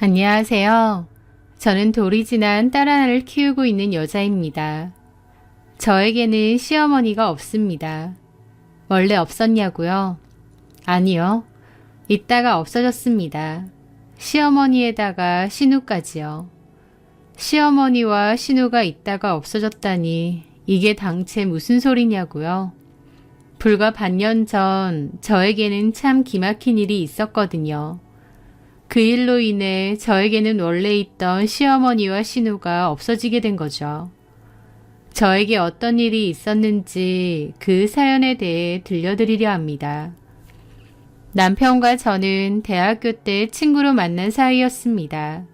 안녕하세요. 저는 돌이 지난 딸 하나를 키우고 있는 여자입니다. 저에게는 시어머니가 없습니다. 원래 없었냐고요? 아니요. 있다가 없어졌습니다. 시어머니에다가 신우까지요. 시어머니와 신우가 있다가 없어졌다니 이게 당최 무슨 소리냐고요? 불과 반년 전 저에게는 참 기막힌 일이 있었거든요. 그 일로 인해 저에게는 원래 있던 시어머니와 신우가 없어지게 된 거죠. 저에게 어떤 일이 있었는지 그 사연에 대해 들려드리려 합니다. 남편과 저는 대학교 때 친구로 만난 사이였습니다.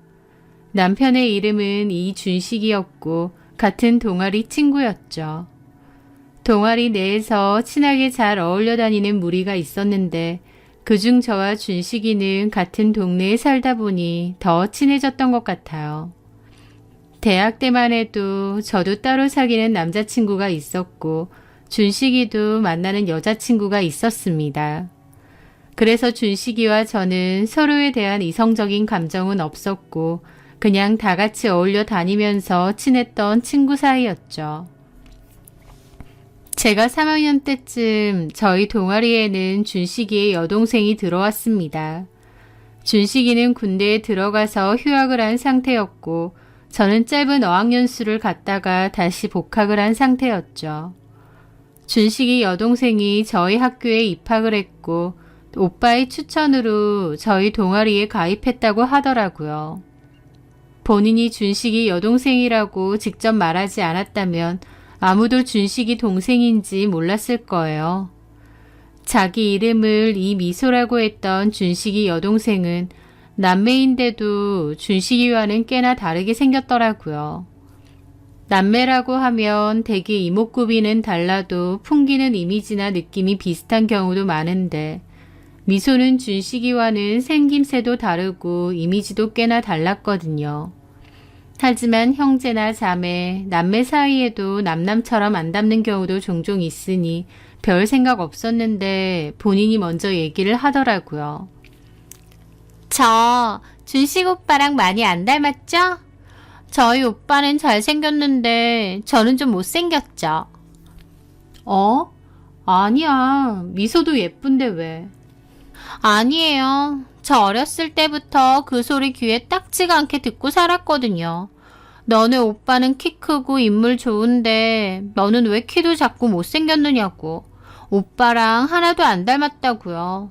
남편의 이름은 이준식이었고 같은 동아리 친구였죠. 동아리 내에서 친하게 잘 어울려 다니는 무리가 있었는데 그중 저와 준식이는 같은 동네에 살다 보니 더 친해졌던 것 같아요. 대학 때만 해도 저도 따로 사귀는 남자친구가 있었고 준식이도 만나는 여자친구가 있었습니다. 그래서 준식이와 저는 서로에 대한 이성적인 감정은 없었고 그냥 다 같이 어울려 다니면서 친했던 친구 사이였죠. 제가 3학년 때쯤 저희 동아리에는 준식이의 여동생이 들어왔습니다. 준식이는 군대에 들어가서 휴학을 한 상태였고 저는 짧은 어학연수를 갔다가 다시 복학을 한 상태였죠. 준식이 여동생이 저희 학교에 입학을 했고 오빠의 추천으로 저희 동아리에 가입했다고 하더라고요. 본인이 준식이 여동생이라고 직접 말하지 않았다면 아무도 준식이 동생인지 몰랐을 거예요. 자기 이름을 이미소라고 했던 준식이 여동생은 남매인데도 준식이와는 꽤나 다르게 생겼더라고요. 남매라고 하면 대개 이목구비는 달라도 풍기는 이미지나 느낌이 비슷한 경우도 많은데 미소는 준식이와는 생김새도 다르고 이미지도 꽤나 달랐거든요. 하지만 형제나 자매, 남매 사이에도 남남처럼 안 닮는 경우도 종종 있으니 별 생각 없었는데 본인이 먼저 얘기를 하더라고요. 저 준식 오빠랑 많이 안 닮았죠? 저희 오빠는 잘생겼는데 저는 좀 못생겼죠. 아니야. 미소도 예쁜데 왜? 아니에요. 저 어렸을 때부터 그 소리 귀에 딱지가 않게 듣고 살았거든요. 너네 오빠는 키 크고 인물 좋은데 너는 왜 키도 작고 못생겼느냐고. 오빠랑 하나도 안 닮았다고요.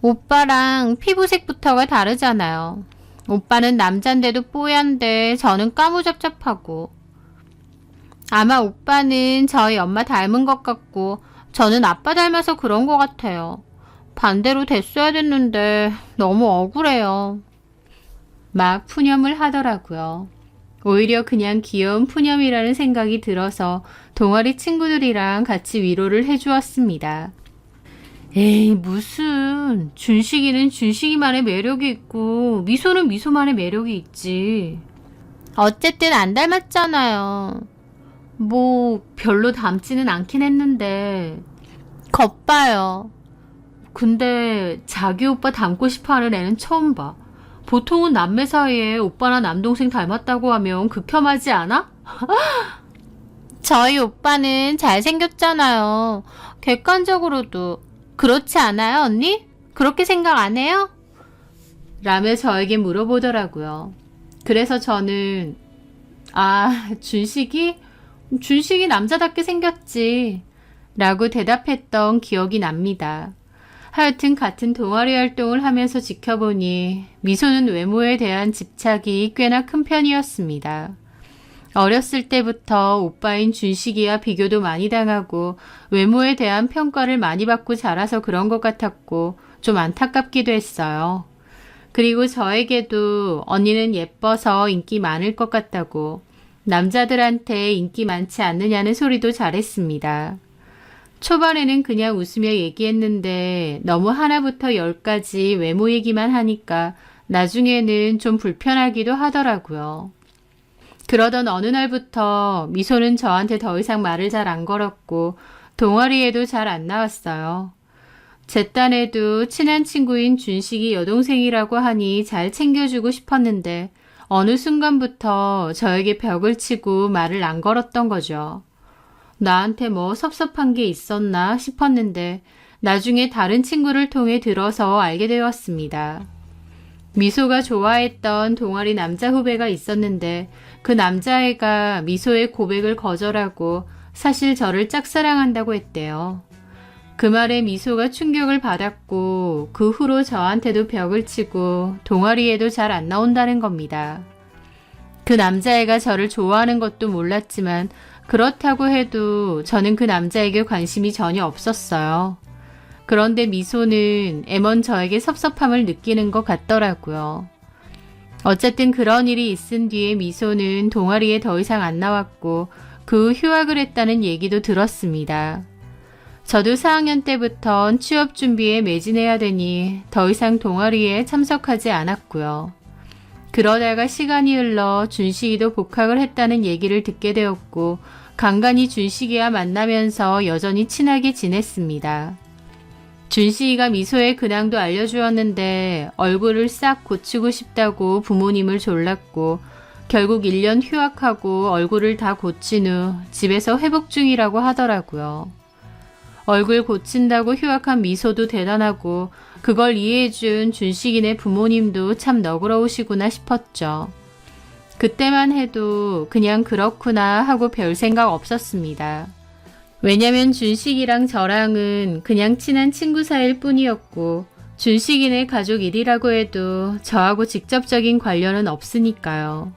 오빠랑 피부색부터가 다르잖아요. 오빠는 남잔데도 뽀얀데 저는 까무잡잡하고. 아마 오빠는 저희 엄마 닮은 것 같고 저는 아빠 닮아서 그런 것 같아요. 반대로 됐어야 됐는데 너무 억울해요. 막 푸념을 하더라고요. 오히려 그냥 귀여운 푸념이라는 생각이 들어서 동아리 친구들이랑 같이 위로를 해주었습니다. 에이 무슨 준식이는 준식이만의 매력이 있고 미소는 미소만의 매력이 있지. 어쨌든 안 닮았잖아요. 뭐 별로 닮지는 않긴 했는데 겁봐요. 근데 자기 오빠 닮고 싶어하는 애는 처음 봐. 보통은 남매 사이에 오빠나 남동생 닮았다고 하면 극혐하지 않아? 저희 오빠는 잘생겼잖아요. 객관적으로도. 그렇지 않아요, 언니? 그렇게 생각 안 해요? 라며 저에게 물어보더라고요. 그래서 저는 준식이? 준식이 남자답게 생겼지. 라고 대답했던 기억이 납니다. 하여튼 같은 동아리 활동을 하면서 지켜보니 미소는 외모에 대한 집착이 꽤나 큰 편이었습니다. 어렸을 때부터 오빠인 준식이와 비교도 많이 당하고 외모에 대한 평가를 많이 받고 자라서 그런 것 같았고 좀 안타깝기도 했어요. 그리고 저에게도 언니는 예뻐서 인기 많을 것 같다고 남자들한테 인기 많지 않느냐는 소리도 잘했습니다. 초반에는 그냥 웃으며 얘기했는데 너무 하나부터 열까지 외모 얘기만 하니까 나중에는 좀 불편하기도 하더라고요. 그러던 어느 날부터 미소는 저한테 더 이상 말을 잘 안 걸었고 동아리에도 잘 안 나왔어요. 제 딴에도 친한 친구인 준식이 여동생이라고 하니 잘 챙겨주고 싶었는데 어느 순간부터 저에게 벽을 치고 말을 안 걸었던 거죠. 나한테 뭐 섭섭한 게 있었나 싶었는데 나중에 다른 친구를 통해 들어서 알게 되었습니다. 미소가 좋아했던 동아리 남자 후배가 있었는데 그 남자애가 미소의 고백을 거절하고 사실 저를 짝사랑한다고 했대요. 그 말에 미소가 충격을 받았고 그 후로 저한테도 벽을 치고 동아리에도 잘 안 나온다는 겁니다. 그 남자애가 저를 좋아하는 것도 몰랐지만 그렇다고 해도 저는 그 남자에게 관심이 전혀 없었어요. 그런데 미소는 애먼 저에게 섭섭함을 느끼는 것 같더라고요. 어쨌든 그런 일이 있은 뒤에 미소는 동아리에 더 이상 안 나왔고 그 후 휴학을 했다는 얘기도 들었습니다. 저도 4학년 때부터 취업 준비에 매진해야 되니 더 이상 동아리에 참석하지 않았고요. 그러다가 시간이 흘러 준식이도 복학을 했다는 얘기를 듣게 되었고 간간히 준식이와 만나면서 여전히 친하게 지냈습니다. 준식이가 미소의 근황도 알려주었는데 얼굴을 싹 고치고 싶다고 부모님을 졸랐고 결국 1년 휴학하고 얼굴을 다 고친 후 집에서 회복 중이라고 하더라고요. 얼굴 고친다고 휴학한 미소도 대단하고 그걸 이해해준 준식이네 부모님도 참 너그러우시구나 싶었죠. 그때만 해도 그냥 그렇구나 하고 별 생각 없었습니다. 왜냐면 준식이랑 저랑은 그냥 친한 친구 사이일 뿐이었고 준식이네 가족 일이라고 해도 저하고 직접적인 관련은 없으니까요.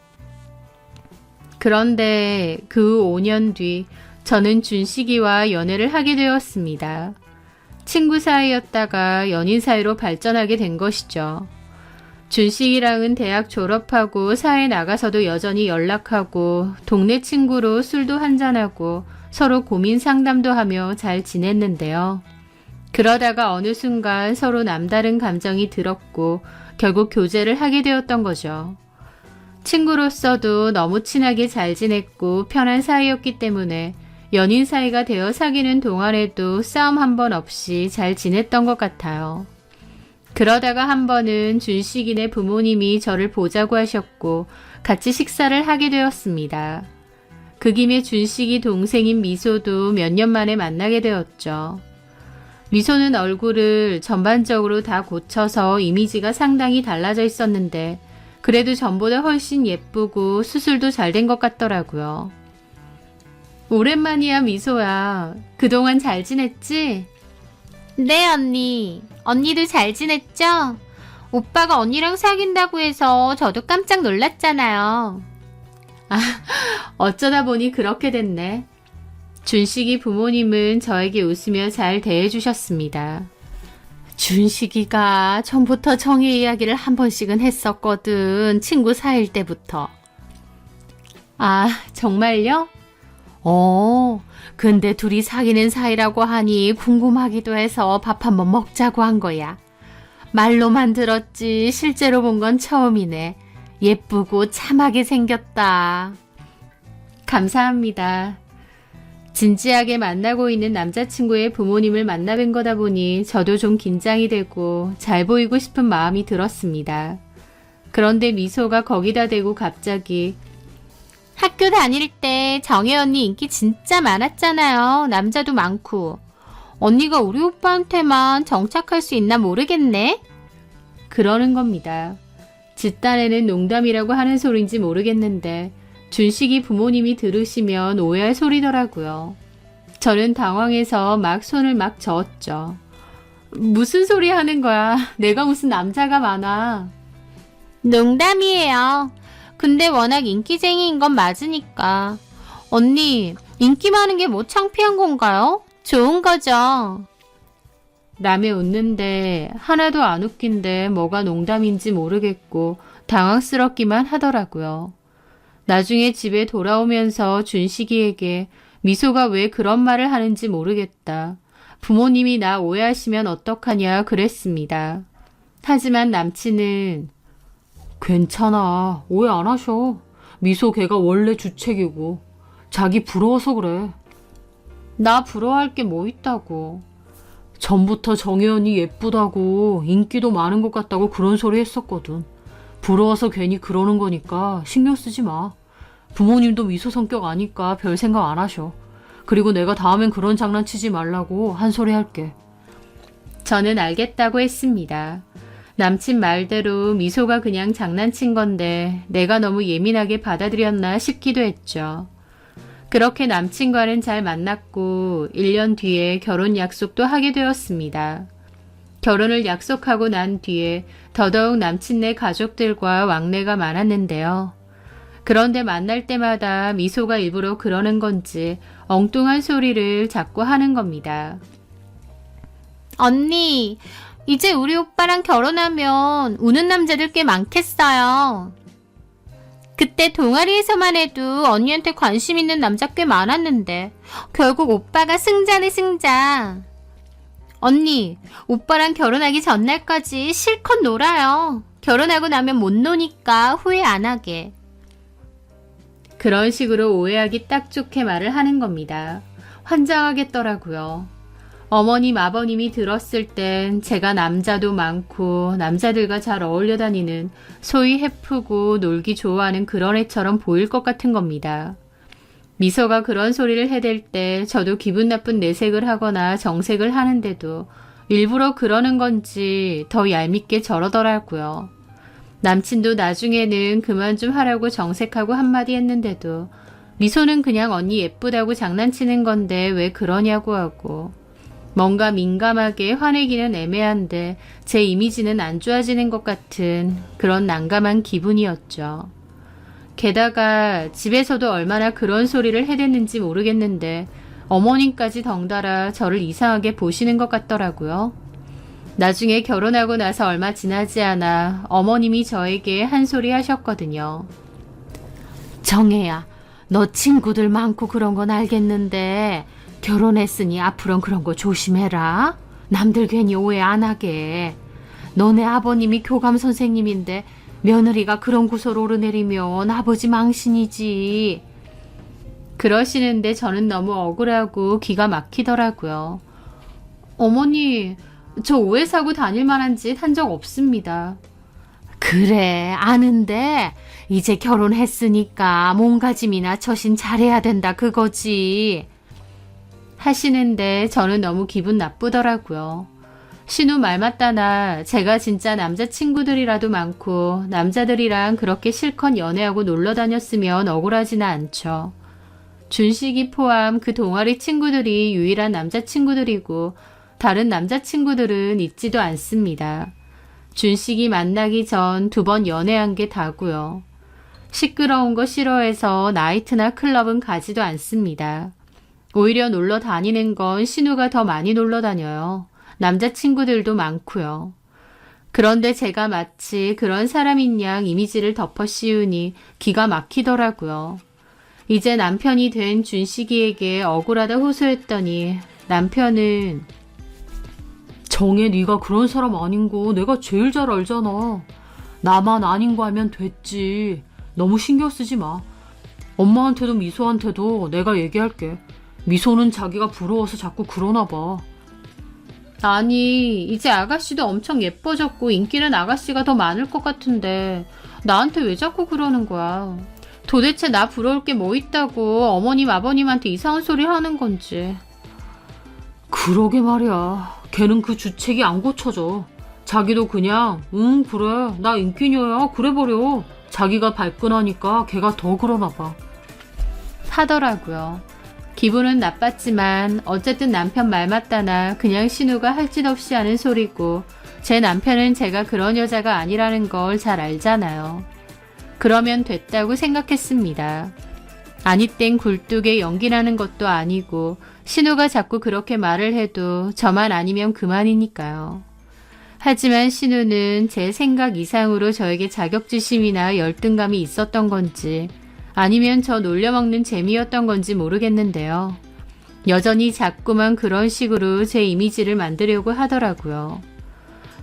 그런데 그 5년 뒤 저는 준식이와 연애를 하게 되었습니다. 친구 사이였다가 연인 사이로 발전하게 된 것이죠. 준식이랑은 대학 졸업하고 사회 나가서도 여전히 연락하고 동네 친구로 술도 한잔하고 서로 고민 상담도 하며 잘 지냈는데요. 그러다가 어느 순간 서로 남다른 감정이 들었고 결국 교제를 하게 되었던 거죠. 친구로서도 너무 친하게 잘 지냈고 편한 사이였기 때문에 연인 사이가 되어 사귀는 동안에도 싸움 한 번 없이 잘 지냈던 것 같아요. 그러다가 한 번은 준식이네 부모님이 저를 보자고 하셨고 같이 식사를 하게 되었습니다. 그 김에 준식이 동생인 미소도 몇 년 만에 만나게 되었죠. 미소는 얼굴을 전반적으로 다 고쳐서 이미지가 상당히 달라져 있었는데 그래도 전보다 훨씬 예쁘고 수술도 잘 된 것 같더라고요. 오랜만이야 미소야. 그동안 잘 지냈지? 네 언니. 언니도 잘 지냈죠? 오빠가 언니랑 사귄다고 해서 저도 깜짝 놀랐잖아요. 아, 어쩌다 보니 그렇게 됐네. 준식이 부모님은 저에게 웃으며 잘 대해주셨습니다. 준식이가 전부터 정의 이야기를 한 번씩은 했었거든. 친구 사귈 때부터. 아, 정말요? 근데 둘이 사귀는 사이라고 하니 궁금하기도 해서 밥 한번 먹자고 한 거야. 말로만 들었지 실제로 본 건 처음이네. 예쁘고 참하게 생겼다. 감사합니다. 진지하게 만나고 있는 남자친구의 부모님을 만나뵌 거다 보니 저도 좀 긴장이 되고 잘 보이고 싶은 마음이 들었습니다. 그런데 미소가 거기다 대고 갑자기 학교 다닐 때 정혜 언니 인기 진짜 많았잖아요. 남자도 많고. 언니가 우리 오빠한테만 정착할 수 있나 모르겠네? 그러는 겁니다. 지 딴에는 농담이라고 하는 소린지 모르겠는데 준식이 부모님이 들으시면 오해할 소리더라고요. 저는 당황해서 막 손을 막 저었죠. 무슨 소리 하는 거야? 내가 무슨 남자가 많아. 농담이에요. 근데 워낙 인기쟁이인 건 맞으니까. 언니, 인기 많은 게 뭐 창피한 건가요? 좋은 거죠. 남의 웃는데 하나도 안 웃긴데 뭐가 농담인지 모르겠고 당황스럽기만 하더라고요. 나중에 집에 돌아오면서 준식이에게 미소가 왜 그런 말을 하는지 모르겠다. 부모님이 나 오해하시면 어떡하냐 그랬습니다. 하지만 남친은 괜찮아. 오해 안 하셔. 미소 걔가 원래 주책이고 자기 부러워서 그래. 나 부러워할 게 뭐 있다고. 전부터 정혜연이 예쁘다고 인기도 많은 것 같다고 그런 소리 했었거든. 부러워서 괜히 그러는 거니까 신경 쓰지 마. 부모님도 미소 성격 아니까 별 생각 안 하셔. 그리고 내가 다음엔 그런 장난치지 말라고 한 소리 할게. 저는 알겠다고 했습니다. 남친 말대로 미소가 그냥 장난친 건데 내가 너무 예민하게 받아들였나 싶기도 했죠. 그렇게 남친과는 잘 만났고 1년 뒤에 결혼 약속도 하게 되었습니다. 결혼을 약속하고 난 뒤에 더더욱 남친네 가족들과 왕래가 많았는데요. 그런데 만날 때마다 미소가 일부러 그러는 건지 엉뚱한 소리를 자꾸 하는 겁니다. 언니, 이제 우리 오빠랑 결혼하면 우는 남자들 꽤 많겠어요. 그때 동아리에서만 해도 언니한테 관심 있는 남자 꽤 많았는데 결국 오빠가 승자네 승자. 언니, 오빠랑 결혼하기 전날까지 실컷 놀아요. 결혼하고 나면 못 노니까 후회 안 하게. 그런 식으로 오해하기 딱 좋게 말을 하는 겁니다. 환장하겠더라고요. 어머님, 아버님이 들었을 땐 제가 남자도 많고 남자들과 잘 어울려 다니는 소위 해프고 놀기 좋아하는 그런 애처럼 보일 것 같은 겁니다. 미소가 그런 소리를 해댈 때 저도 기분 나쁜 내색을 하거나 정색을 하는데도 일부러 그러는 건지 더 얄밉게 저러더라고요. 남친도 나중에는 그만 좀 하라고 정색하고 한마디 했는데도 미소는 그냥 언니 예쁘다고 장난치는 건데 왜 그러냐고 하고 뭔가 민감하게 화내기는 애매한데 제 이미지는 안 좋아지는 것 같은 그런 난감한 기분이었죠. 게다가 집에서도 얼마나 그런 소리를 해댔는지 모르겠는데 어머님까지 덩달아 저를 이상하게 보시는 것 같더라고요. 나중에 결혼하고 나서 얼마 지나지 않아 어머님이 저에게 한 소리 하셨거든요. 정혜야, 너 친구들 많고 그런 건 알겠는데 결혼했으니 앞으로는 그런 거 조심해라. 남들 괜히 오해 안 하게. 너네 아버님이 교감 선생님인데 며느리가 그런 구설 오르내리면 아버지 망신이지. 그러시는데 저는 너무 억울하고 기가 막히더라고요. 어머니, 저 오해 사고 다닐 만한 짓 한 적 없습니다. 그래, 아는데 이제 결혼했으니까 몸가짐이나 처신 잘해야 된다 그거지. 하시는데 저는 너무 기분 나쁘더라고요. 신우 말 맞다나 제가 진짜 남자친구들이라도 많고 남자들이랑 그렇게 실컷 연애하고 놀러 다녔으면 억울하지는 않죠. 준식이 포함 그 동아리 친구들이 유일한 남자친구들이고 다른 남자친구들은 있지도 않습니다. 준식이 만나기 전 2번 연애한 게 다고요. 시끄러운 거 싫어해서 나이트나 클럽은 가지도 않습니다. 오히려 놀러 다니는 건 신우가 더 많이 놀러 다녀요. 남자친구들도 많고요. 그런데 제가 마치 그런 사람인 양 이미지를 덮어 씌우니 기가 막히더라고요. 이제 남편이 된 준식이에게 억울하다 호소했더니 남편은 정혜, 네가 그런 사람 아닌 거 내가 제일 잘 알잖아. 나만 아닌 거 알면 됐지. 너무 신경 쓰지 마. 엄마한테도 미소한테도 내가 얘기할게. 미소는 자기가 부러워서 자꾸 그러나 봐. 아니, 이제 아가씨도 엄청 예뻐졌고 인기는 아가씨가 더 많을 것 같은데 나한테 왜 자꾸 그러는 거야. 도대체 나 부러울 게 뭐 있다고 어머님 아버님한테 이상한 소리 하는 건지. 그러게 말이야. 걔는 그 주책이 안 고쳐져. 자기도 그냥 그래 나 인기녀야 그래버려. 자기가 발끈하니까 걔가 더 그러나 봐. 하더라고요. 기분은 나빴지만 어쨌든 남편 말 맞다나 그냥 신우가 할 짓 없이 하는 소리고 제 남편은 제가 그런 여자가 아니라는 걸 잘 알잖아요. 그러면 됐다고 생각했습니다. 아니 땡 굴뚝에 연기 나는 것도 아니고 신우가 자꾸 그렇게 말을 해도 저만 아니면 그만이니까요. 하지만 신우는 제 생각 이상으로 저에게 자격지심이나 열등감이 있었던 건지 아니면 저 놀려먹는 재미였던 건지 모르겠는데요. 여전히 자꾸만 그런 식으로 제 이미지를 만들려고 하더라고요.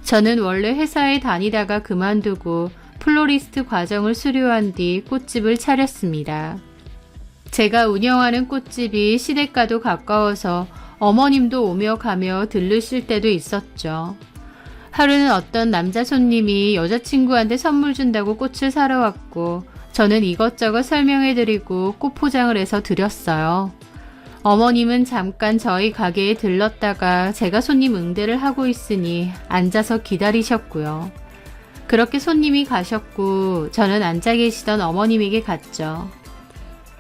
저는 원래 회사에 다니다가 그만두고 플로리스트 과정을 수료한 뒤 꽃집을 차렸습니다. 제가 운영하는 꽃집이 시댁과도 가까워서 어머님도 오며 가며 들르실 때도 있었죠. 하루는 어떤 남자 손님이 여자친구한테 선물 준다고 꽃을 사러 왔고 저는 이것저것 설명해드리고 꽃 포장을 해서 드렸어요. 어머님은 잠깐 저희 가게에 들렀다가 제가 손님 응대를 하고 있으니 앉아서 기다리셨고요. 그렇게 손님이 가셨고 저는 앉아 계시던 어머님에게 갔죠.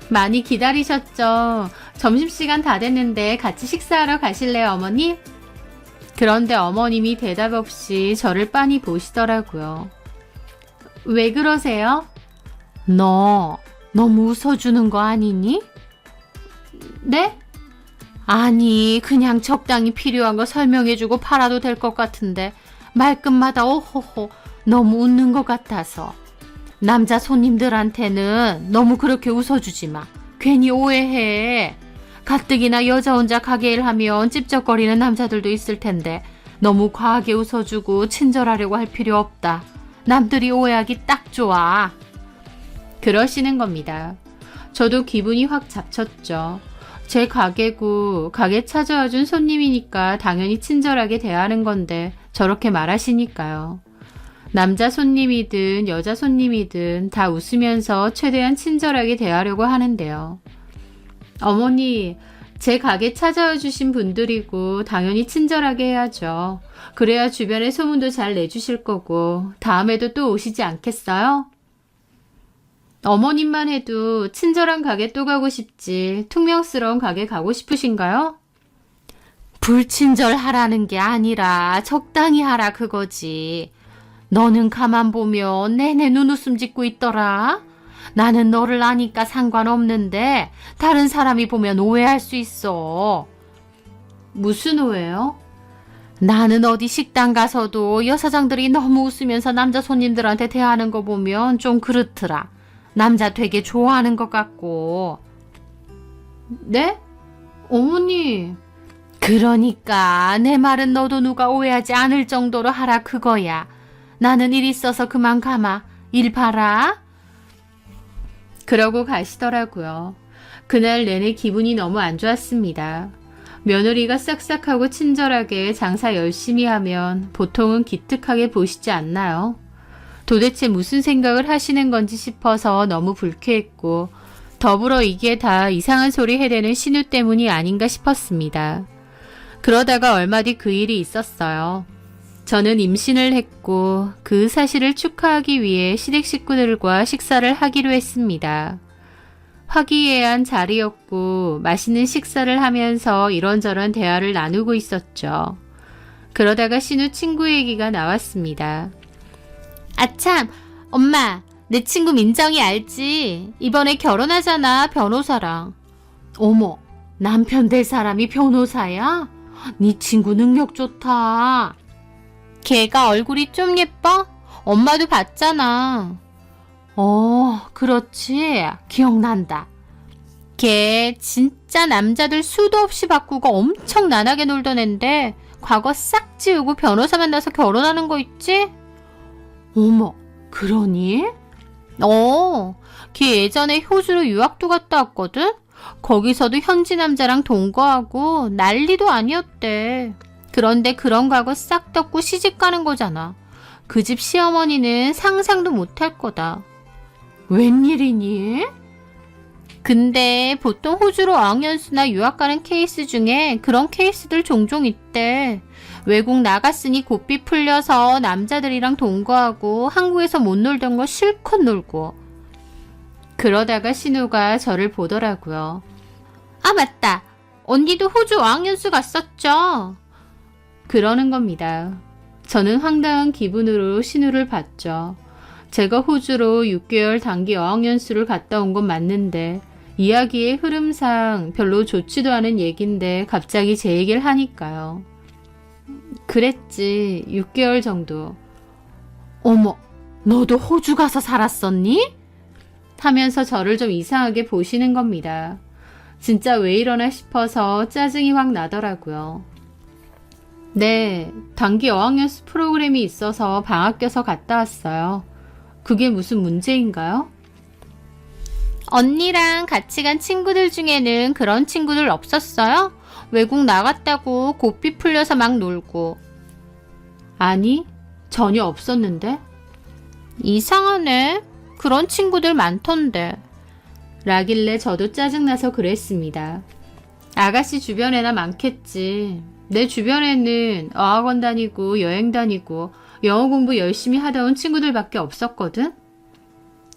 많이 기다리셨죠? 점심시간 다 됐는데 같이 식사하러 가실래요, 어머님? 그런데 어머님이 대답 없이 저를 빤히 보시더라고요. 왜 그러세요? 너 너무 웃어주는 거 아니니? 네? 아니, 그냥 적당히 필요한 거 설명해주고 팔아도 될 것 같은데 말끝마다 오호호 너무 웃는 것 같아서. 남자 손님들한테는 너무 그렇게 웃어주지 마. 괜히 오해해. 가뜩이나 여자 혼자 가게 일 하면 찝쩍거리는 남자들도 있을 텐데 너무 과하게 웃어주고 친절하려고 할 필요 없다. 남들이 오해하기 딱 좋아. 그러시는 겁니다. 저도 기분이 확 잡쳤죠. 제 가게고 가게 찾아와 준 손님이니까 당연히 친절하게 대하는 건데 저렇게 말하시니까요. 남자 손님이든 여자 손님이든 다 웃으면서 최대한 친절하게 대하려고 하는데요. 어머니, 제 가게 찾아와 주신 분들이고 당연히 친절하게 해야죠. 그래야 주변에 소문도 잘 내주실 거고 다음에도 또 오시지 않겠어요? 어머님만 해도 친절한 가게 또 가고 싶지 퉁명스러운 가게 가고 싶으신가요? 불친절하라는 게 아니라 적당히 하라 그거지. 너는 가만 보면 내내 눈웃음 짓고 있더라. 나는 너를 아니까 상관없는데 다른 사람이 보면 오해할 수 있어. 무슨 오해요? 나는 어디 식당 가서도 여사장들이 너무 웃으면서 남자 손님들한테 대하는 거 보면 좀 그렇더라. 남자 되게 좋아하는 것 같고. 네? 어머니. 그러니까 내 말은 너도 누가 오해하지 않을 정도로 하라 그거야. 나는 일 있어서 그만 가마. 일 봐라. 그러고 가시더라고요. 그날 내내 기분이 너무 안 좋았습니다. 며느리가 싹싹하고 친절하게 장사 열심히 하면 보통은 기특하게 보시지 않나요? 도대체 무슨 생각을 하시는 건지 싶어서 너무 불쾌했고 더불어 이게 다 이상한 소리 해대는 신우 때문이 아닌가 싶었습니다. 그러다가 얼마 뒤 그 일이 있었어요. 저는 임신을 했고 그 사실을 축하하기 위해 시댁 식구들과 식사를 하기로 했습니다. 화기애애한 자리였고 맛있는 식사를 하면서 이런저런 대화를 나누고 있었죠. 그러다가 신우 친구 얘기가 나왔습니다. 아참, 엄마, 내 친구 민정이 알지? 이번에 결혼하잖아, 변호사랑. 어머, 남편 될 사람이 변호사야? 네 친구 능력 좋다. 걔가 얼굴이 좀 예뻐? 엄마도 봤잖아. 그렇지. 기억난다. 걔 진짜 남자들 수도 없이 바꾸고 엄청 난하게 놀던 앤데 과거 싹 지우고 변호사 만나서 결혼하는 거 있지? 어머, 그러니? 걔 예전에 호주로 유학도 갔다 왔거든? 거기서도 현지 남자랑 동거하고 난리도 아니었대. 그런데 그런 과거 싹 덮고 시집 가는 거잖아. 그 집 시어머니는 상상도 못할 거다. 웬일이니? 근데 보통 호주로 어학연수나 유학 가는 케이스 중에 그런 케이스들 종종 있대. 외국 나갔으니 고삐 풀려서 남자들이랑 동거하고 한국에서 못 놀던 거 실컷 놀고. 그러다가 신우가 저를 보더라고요. 아, 맞다. 언니도 호주 어학연수 갔었죠? 그러는 겁니다. 저는 황당한 기분으로 신우를 봤죠. 제가 호주로 6개월 단기 어학연수를 갔다 온 건 맞는데 이야기의 흐름상 별로 좋지도 않은 얘긴데 갑자기 제 얘기를 하니까요. 그랬지, 6개월 정도. 어머, 너도 호주 가서 살았었니? 하면서 저를 좀 이상하게 보시는 겁니다. 진짜 왜 이러나 싶어서 짜증이 확 나더라고요. 네, 단기 어학연수 프로그램이 있어서 방학 껴서 갔다 왔어요. 그게 무슨 문제인가요? 언니랑 같이 간 친구들 중에는 그런 친구들 없었어요? 외국 나갔다고 고삐 풀려서 막 놀고. 아니, 전혀 없었는데? 이상하네. 그런 친구들 많던데. 라길래 저도 짜증나서 그랬습니다. 아가씨 주변에나 많겠지. 내 주변에는 어학원 다니고 여행 다니고 영어 공부 열심히 하다 온 친구들밖에 없었거든?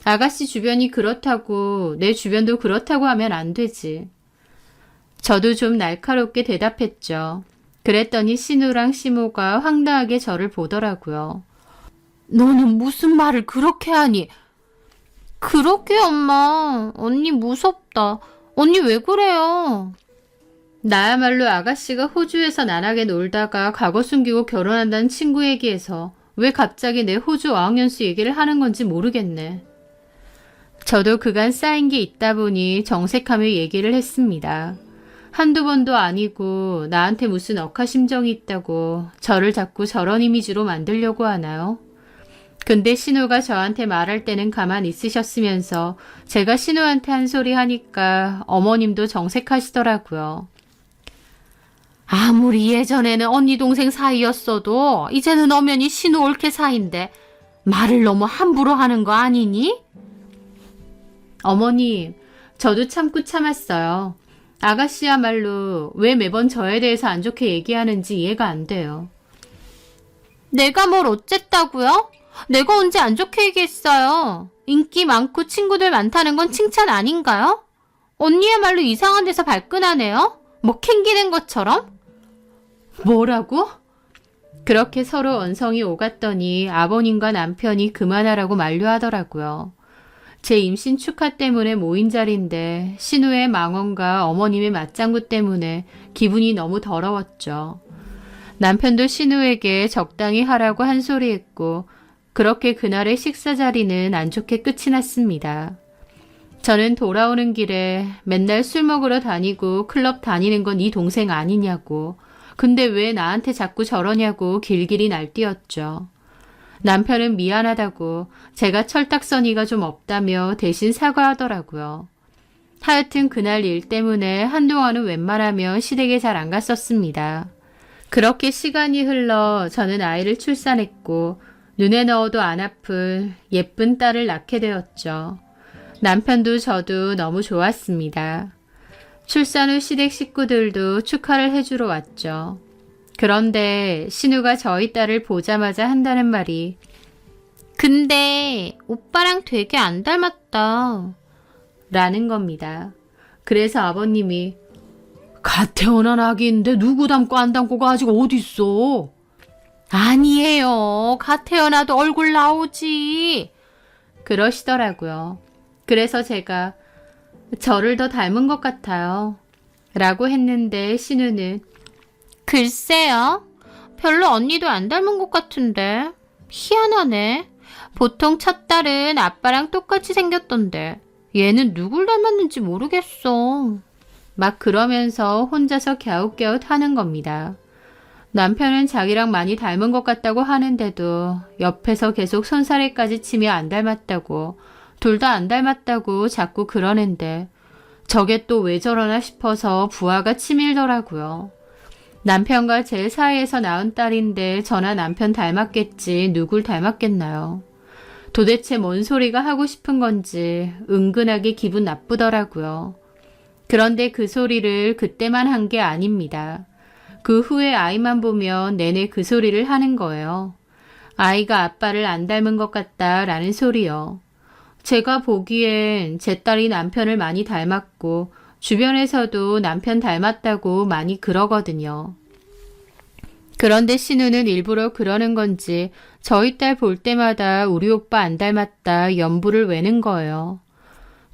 아가씨 주변이 그렇다고 내 주변도 그렇다고 하면 안 되지. 저도 좀 날카롭게 대답했죠. 그랬더니 신우랑 시모가 황당하게 저를 보더라고요. 너는 무슨 말을 그렇게 하니? 그러게 엄마. 언니 무섭다. 언니 왜 그래요? 나야말로 아가씨가 호주에서 난하게 놀다가 과거 숨기고 결혼한다는 친구 얘기에서 왜 갑자기 내 호주 어학연수 얘기를 하는 건지 모르겠네. 저도 그간 쌓인 게 있다 보니 정색하며 얘기를 했습니다. 한두 번도 아니고 나한테 무슨 억하심정이 있다고 저를 자꾸 저런 이미지로 만들려고 하나요? 근데 신우가 저한테 말할 때는 가만히 있으셨으면서 제가 신우한테 한 소리 하니까 어머님도 정색하시더라고요. 아무리 예전에는 언니 동생 사이였어도 이제는 엄연히 신우 올케 사이인데 말을 너무 함부로 하는 거 아니니? 어머님, 저도 참고 참았어요. 아가씨야말로 왜 매번 저에 대해서 안 좋게 얘기하는지 이해가 안 돼요. 내가 뭘 어쨌다고요? 내가 언제 안 좋게 얘기했어요. 인기 많고 친구들 많다는 건 칭찬 아닌가요? 언니야말로 이상한 데서 발끈하네요. 뭐 캥기는 것처럼? 뭐라고? 그렇게 서로 언성이 오갔더니 아버님과 남편이 그만하라고 만류하더라고요. 제 임신 축하 때문에 모인 자리인데 신우의 망언과 어머님의 맞장구 때문에 기분이 너무 더러웠죠. 남편도 신우에게 적당히 하라고 한 소리 했고 그렇게 그날의 식사 자리는 안 좋게 끝이 났습니다. 저는 돌아오는 길에 맨날 술 먹으러 다니고 클럽 다니는 건 네 동생 아니냐고, 근데 왜 나한테 자꾸 저러냐고 길길이 날뛰었죠. 남편은 미안하다고 제가 철딱서니가 좀 없다며 대신 사과하더라고요. 하여튼 그날 일 때문에 한동안은 웬만하면 시댁에 잘 안 갔었습니다. 그렇게 시간이 흘러 저는 아이를 출산했고 눈에 넣어도 안 아플 예쁜 딸을 낳게 되었죠. 남편도 저도 너무 좋았습니다. 출산 후 시댁 식구들도 축하를 해주러 왔죠. 그런데 신우가 저희 딸을 보자마자 한다는 말이 근데 오빠랑 되게 안 닮았다 라는 겁니다. 그래서 아버님이 갓 태어난 아기인데 누구 닮고 안 닮고가 아직 어딨어? 아니에요. 갓 태어나도 얼굴 나오지. 그러시더라고요. 그래서 제가 저를 더 닮은 것 같아요 라고 했는데 신우는 글쎄요. 별로 언니도 안 닮은 것 같은데. 희한하네. 보통 첫 딸은 아빠랑 똑같이 생겼던데 얘는 누굴 닮았는지 모르겠어. 막 그러면서 혼자서 갸웃갸웃 하는 겁니다. 남편은 자기랑 많이 닮은 것 같다고 하는데도 옆에서 계속 손사래까지 치며 안 닮았다고, 둘 다 안 닮았다고 자꾸 그러는데 저게 또 왜 저러나 싶어서 부하가 치밀더라고요. 남편과 제 사이에서 낳은 딸인데 저나 남편 닮았겠지 누굴 닮았겠나요. 도대체 뭔 소리가 하고 싶은 건지 은근하게 기분 나쁘더라고요. 그런데 그 소리를 그때만 한 게 아닙니다. 그 후에 아이만 보면 내내 그 소리를 하는 거예요. 아이가 아빠를 안 닮은 것 같다라는 소리요. 제가 보기엔 제 딸이 남편을 많이 닮았고 주변에서도 남편 닮았다고 많이 그러거든요. 그런데 신우는 일부러 그러는 건지 저희 딸 볼 때마다 우리 오빠 안 닮았다 연부를 외는 거예요.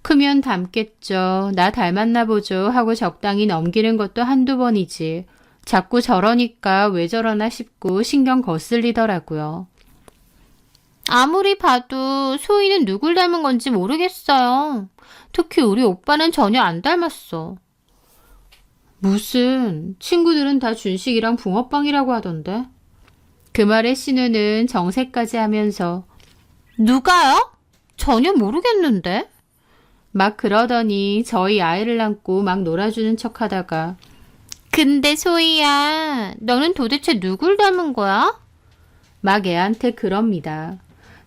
크면 닮겠죠. 나 닮았나 보죠 하고 적당히 넘기는 것도 한두 번이지. 자꾸 저러니까 왜 저러나 싶고 신경 거슬리더라고요. 아무리 봐도 소희는 누굴 닮은 건지 모르겠어요. 특히 우리 오빠는 전혀 안 닮았어. 무슨 친구들은 다 준식이랑 붕어빵이라고 하던데. 그 말에 신우는 정색까지 하면서 누가요? 전혀 모르겠는데. 막 그러더니 저희 아이를 안고 막 놀아주는 척하다가 근데 소희야, 너는 도대체 누굴 닮은 거야? 막 애한테 그럽니다.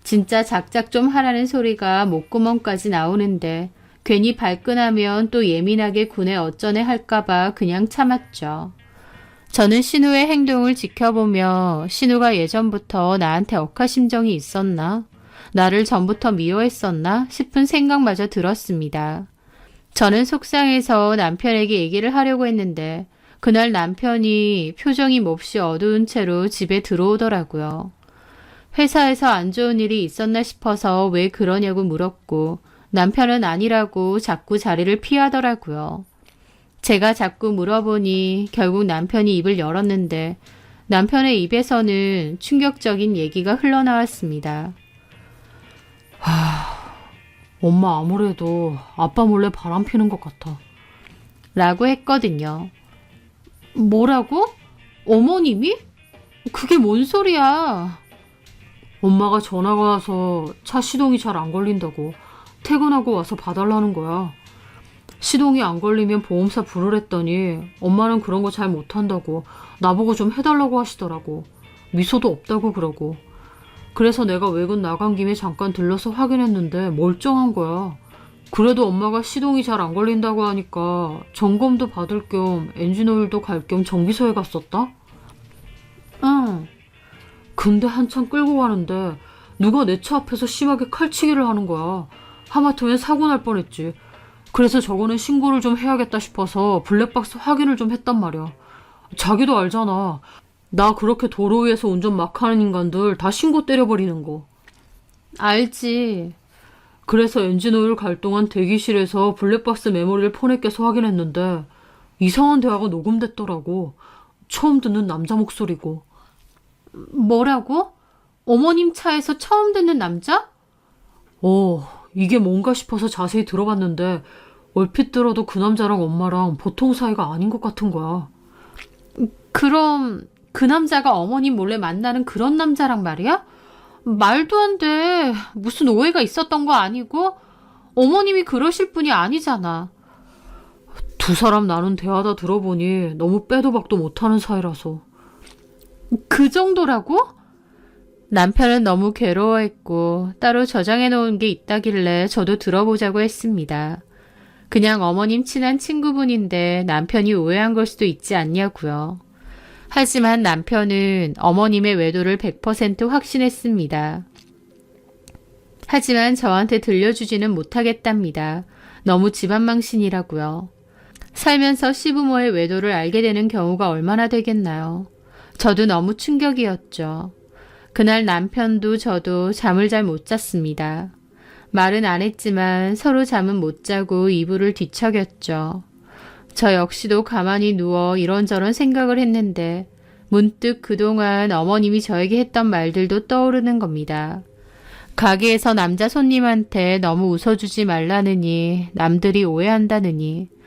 진짜 작작 좀 하라는 소리가 목구멍까지 나오는데 괜히 발끈하면 또 예민하게 군에 어쩌네 할까봐 그냥 참았죠. 저는 신우의 행동을 지켜보며 신우가 예전부터 나한테 억하심정이 있었나? 나를 전부터 미워했었나? 싶은 생각마저 들었습니다. 저는 속상해서 남편에게 얘기를 하려고 했는데 그날 남편이 표정이 몹시 어두운 채로 집에 들어오더라고요. 회사에서 안 좋은 일이 있었나 싶어서 왜 그러냐고 물었고 남편은 아니라고 자꾸 자리를 피하더라고요. 제가 자꾸 물어보니 결국 남편이 입을 열었는데 남편의 입에서는 충격적인 얘기가 흘러나왔습니다. 엄마 아무래도 아빠 몰래 바람 피는 것 같아. 라고 했거든요. 뭐라고? 어머님이? 그게 뭔 소리야? 엄마가 전화가 와서 차 시동이 잘 안 걸린다고 퇴근하고 와서 봐달라는 거야. 시동이 안 걸리면 보험사 부르랬더니 엄마는 그런 거 잘 못한다고 나보고 좀 해달라고 하시더라고. 미소도 없다고 그러고. 그래서 내가 외근 나간 김에 잠깐 들러서 확인했는데 멀쩡한 거야. 그래도 엄마가 시동이 잘 안 걸린다고 하니까 점검도 받을 겸 엔진오일도 갈 겸 정비소에 갔었다? 응. 근데 한참 끌고 가는데 누가 내 차 앞에서 심하게 칼치기를 하는 거야. 하마터면 사고 날 뻔했지. 그래서 저거는 신고를 좀 해야겠다 싶어서 블랙박스 확인을 좀 했단 말이야. 자기도 알잖아. 나 그렇게 도로 위에서 운전 막 하는 인간들 다 신고 때려버리는 거. 알지. 그래서 엔진오일 갈 동안 대기실에서 블랙박스 메모리를 폰에 껴서 확인했는데 이상한 대화가 녹음됐더라고. 처음 듣는 남자 목소리고. 뭐라고? 어머님 차에서 처음 듣는 남자? 이게 뭔가 싶어서 자세히 들어봤는데 얼핏 들어도 그 남자랑 엄마랑 보통 사이가 아닌 것 같은 거야. 그럼 그 남자가 어머님 몰래 만나는 그런 남자랑 말이야? 말도 안 돼. 무슨 오해가 있었던 거 아니고 어머님이 그러실 분이 아니잖아. 두 사람 나눈 대화다 들어보니 너무 빼도 박도 못하는 사이라서. 그 정도라고? 남편은 너무 괴로워했고 따로 저장해 놓은 게 있다길래 저도 들어보자고 했습니다. 그냥 어머님 친한 친구분인데 남편이 오해한 걸 수도 있지 않냐고요. 하지만 남편은 어머님의 외도를 100% 확신했습니다. 하지만 저한테 들려주지는 못하겠답니다. 너무 집안망신이라고요. 살면서 시부모의 외도를 알게 되는 경우가 얼마나 되겠나요? 저도 너무 충격이었죠. 그날 남편도 저도 잠을 잘 못 잤습니다. 말은 안 했지만 서로 잠은 못 자고 이불을 뒤척였죠. 저 역시도 가만히 누워 이런저런 생각을 했는데 문득 그동안 어머님이 저에게 했던 말들도 떠오르는 겁니다. 가게에서 남자 손님한테 너무 웃어주지 말라느니 남들이 오해한다느니